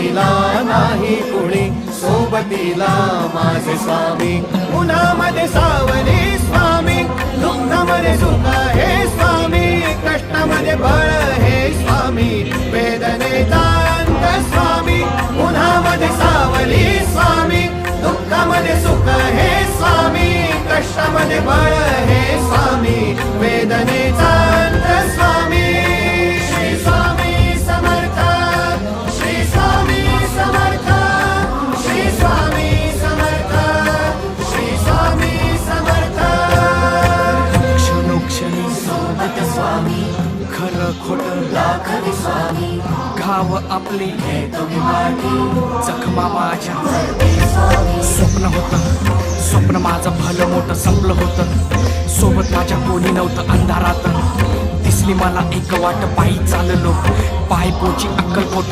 सोबतीला नाही कुणी, सोबतीला माझे स्वामी. उन्हामध्ये सावली स्वामी, दुःखामध्ये सुख हे स्वामी, कष्टामध्ये बळ हे स्वामी, वेदनेचा अंत स्वामी. उन्हामध्ये सावली स्वामी, दुःखामध्ये सुख हे स्वामी, कष्टामध्ये बळ हे स्वामी, वेदनेचा अंत स्वामी. श्री स्वामी समर्थ, श्री स्वामी समर्थ, श्री स्वामी समर्थ, श्री स्वामी समर्थ. क्षणोक्षणी सोबत स्वामी, खरं खोटं दाखवे स्वामी, घाव आपले हे तुम्ही वाटी जखमा माझ्या. भरते स्वामी. स्वप्न होतं, स्वप्न माझं भलं मोठं संपलं होतं. सोबत माझ्या कोणी नव्हतं अंधारात. दिसली मला एक वाट, पायी चाललो पाय पोची अक्कलकोट.